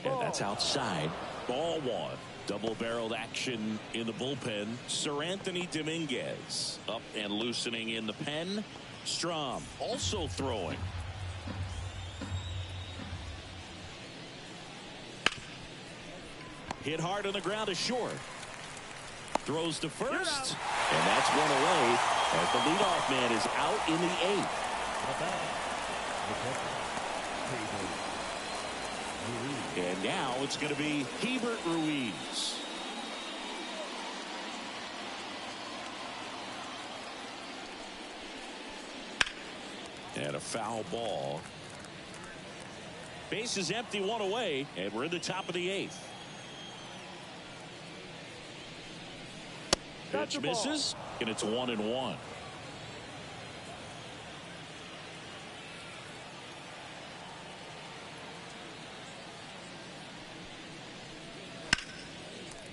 S1: And that's outside. Ball 1. Double-barreled action in the bullpen. Sir Anthony Dominguez up and loosening in the pen. Strom also throwing. Hit hard on the ground to short. Throws to first. And that's one away as the leadoff man is out in the 8th. And now it's going to be Hebert Ruiz. And a foul ball. Base is empty, 1 away, and we're in the top of the 8th. Pitch misses, and it's 1-1.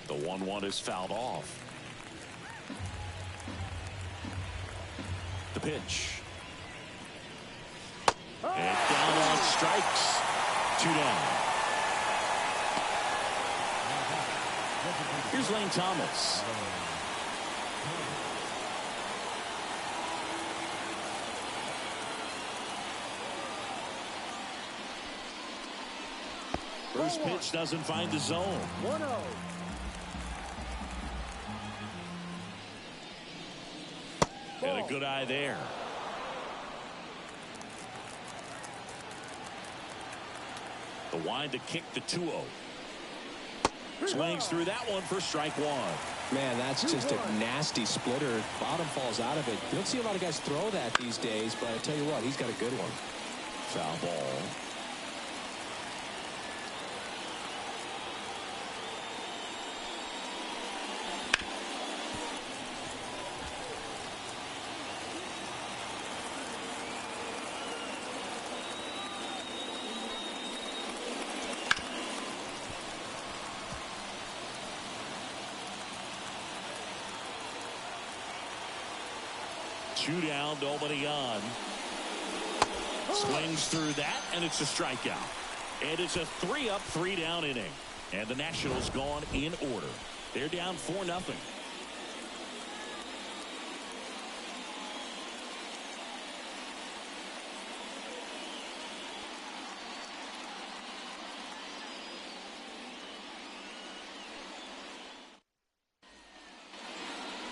S1: The 1-1 is fouled off. The pitch. And down on strikes. 2 down. Here's Lane Thomas. First pitch doesn't find the zone.
S3: 1-0.
S1: And a good eye there. The wind to kick the 2-0. Swings through that one for strike 1.
S2: Man, that's just a nasty splitter. Bottom falls out of it. You don't see a lot of guys throw that these days, but I tell you what, he's got a good one.
S1: Foul ball. Two down, nobody on. Swings through that, and it's a strikeout. And it's a 3-up, 3-down inning. And the Nationals gone in order. They're down 4-0.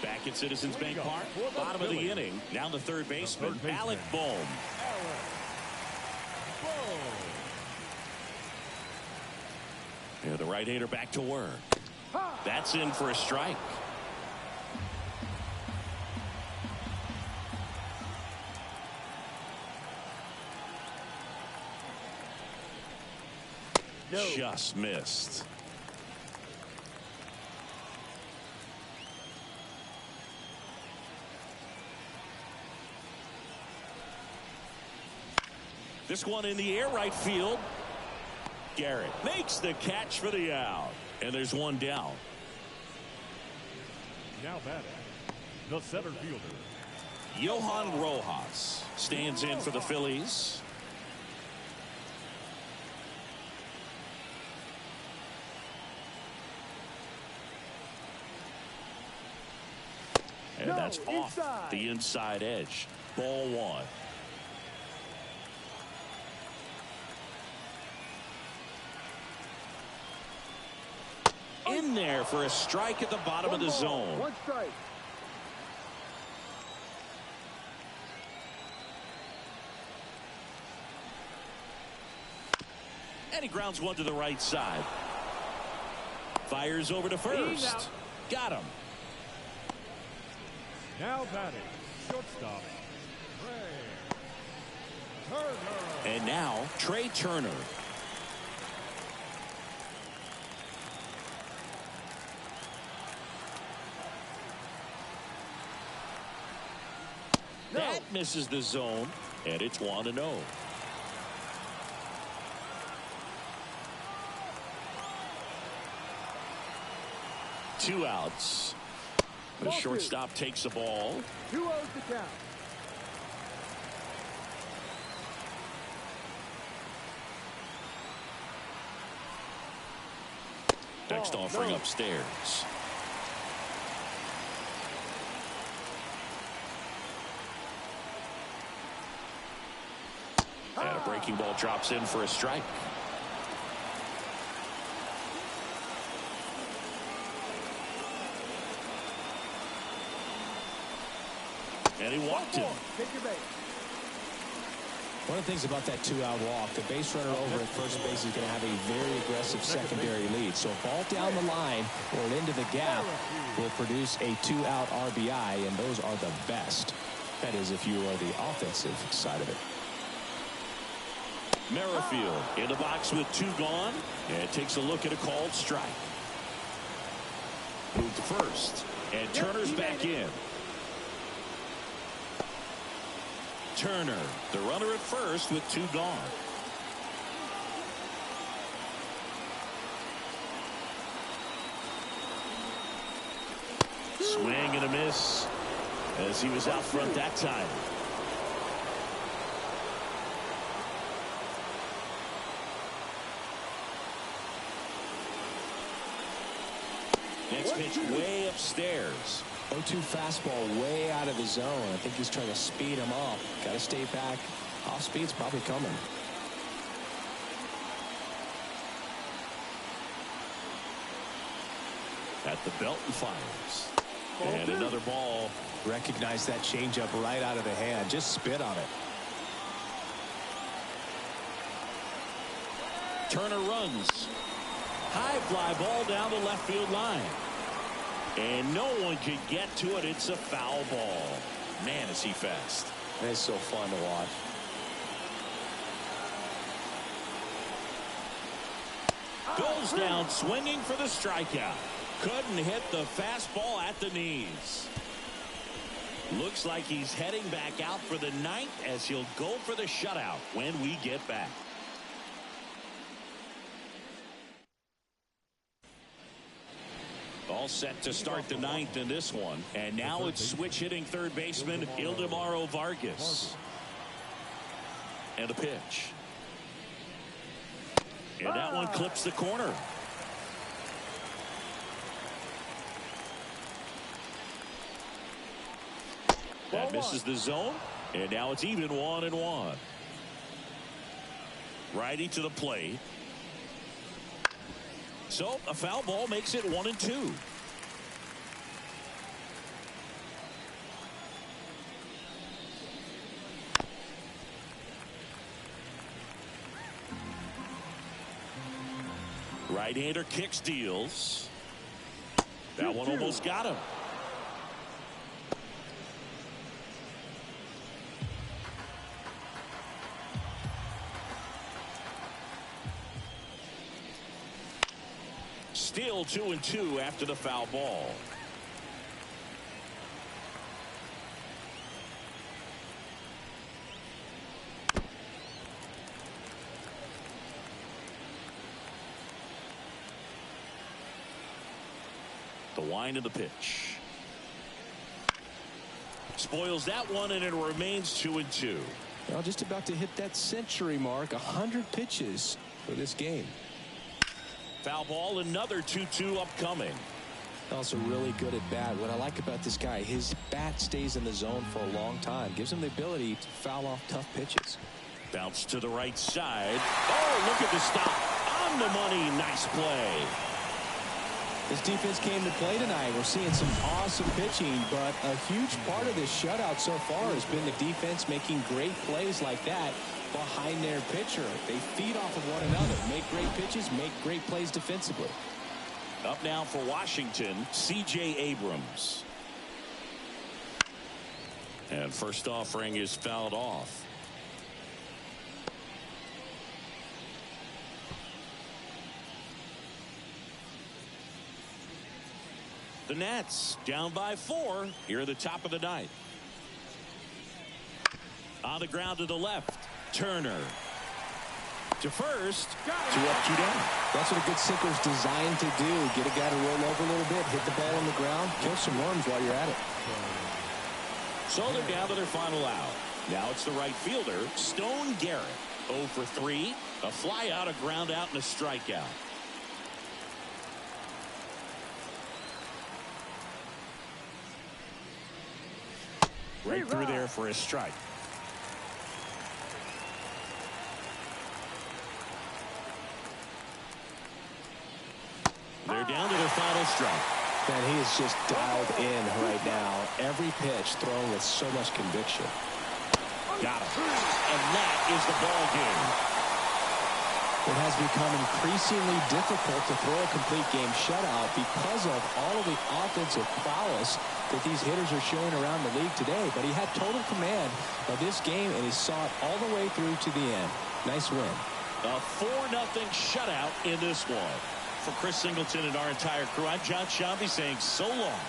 S1: Back at Citizens Bank Park, bottom of the inning. Now the third baseman, Alec Bohm. And the right-hander back to work. That's in for a strike. No. Just missed. This one in the air, right field. Garrett makes the catch for the out. And there's one down.
S4: Now batting, the center fielder,
S1: Johan Rojas stands in for the Phillies. And that's off the inside edge. Ball one. In there for a strike at the bottom of the zone.
S3: One strike.
S1: And he grounds one to the right side. Fires over to first. Got him.
S4: now batting, shortstop, Turner.
S1: And now Trey Turner. That misses the zone, and it's 1-0. Two outs. The shortstop takes the ball.
S3: 2-0 to count.
S1: Next offering upstairs. And a breaking ball drops in for a strike. And he walked him.
S3: Take your base.
S2: One of the things about that two-out walk, the base runner over at first base is going to have a very aggressive secondary lead. So a ball down the line or into the gap will produce a two-out RBI, and those are the best. That is, if you are the offensive side of it.
S1: Merrifield in the box with two gone, and takes a look at a called strike. Moved to first, and Turner's back in. Turner, the runner at first with two gone. Swing and a miss as he was out front that time. Next pitch way upstairs.
S2: 0-2 fastball way out of the zone. I think he's trying to speed him up. Got to stay back. Off speed's probably coming.
S1: At the belt and fires. And another ball.
S2: Recognize that changeup right out of the hand. Just spit on it.
S1: Turner runs. High fly ball down the left field line. And no one could get to it. It's a foul ball. Man, is he fast.
S2: It's so fun to watch.
S1: Goes down swinging for the strikeout. Couldn't hit the fastball at the knees. Looks like he's heading back out for the ninth as he'll go for the shutout when we get back. All set to start the ninth in this one. And now it's switch hitting third baseman Ildemaro Vargas. And a pitch. And that one clips the corner. That misses the zone, and now it's even 1-1. Righty to the plate. So a foul ball makes it 1-2. Right-hander kicks, deals. That one almost got him. Still 2-2 after the foul ball. The wind of the pitch. Spoils that one, and it remains 2-2.
S2: Well, just about to hit that century mark. 100 pitches for this game.
S1: Foul ball, another 2-2 upcoming.
S2: Also really good at bat. What I like about this guy, his bat stays in the zone for a long time. Gives him the ability to foul off tough pitches.
S1: Bounce to the right side. Oh, look at the stop. On the money. Nice play.
S2: This defense came to play tonight. We're seeing some awesome pitching, but a huge part of this shutout so far has been the defense making great plays like that behind their pitcher. They feed off of one another, make great pitches, make great plays defensively.
S1: Up now for Washington, C.J. Abrams. And first offering is fouled off. The Nats down by 4 here at the top of the ninth. On the ground to the left. Turner to first. 2 up, 2 down.
S2: That's what a good sinker's designed to do. Get a guy to roll over a little bit, hit the ball on the ground, kill some worms while you're at it.
S1: So they're down to their final out. Now it's the right fielder, Stone Garrett. 0 for 3. A fly out, a ground out, and a strikeout. Right through there for a strike. They're down to their final strike.
S2: Man, he is just dialed in right now. Every pitch thrown with so much conviction.
S1: Got him. And that is the ball game.
S2: It has become increasingly difficult to throw a complete game shutout because of all of the offensive prowess that these hitters are showing around the league today. But he had total command of this game, and he saw it all the way through to the end. Nice win.
S1: A 4-0 shutout in this one. For Chris Singleton and our entire crew, I'm John Shambi saying so long.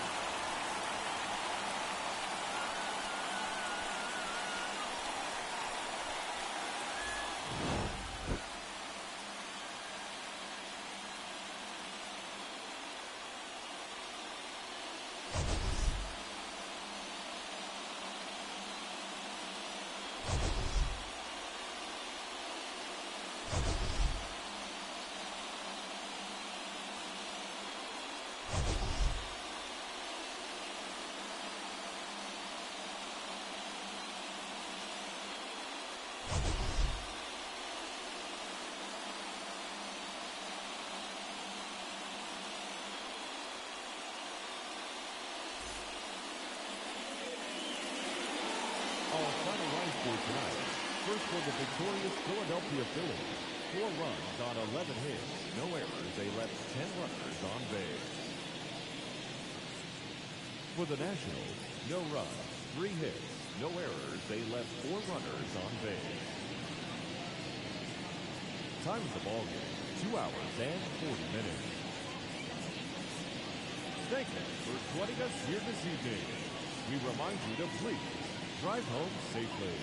S4: Tonight. First for the victorious Philadelphia Phillies. 4 runs on 11 hits. No errors. They left 10 runners on base. For the Nationals, no runs, 3 hits. No errors. They left 4 runners on base. Time of the ball game, 2 hours and 40 minutes. Thank you for joining us here this evening. We remind you to please drive home safely.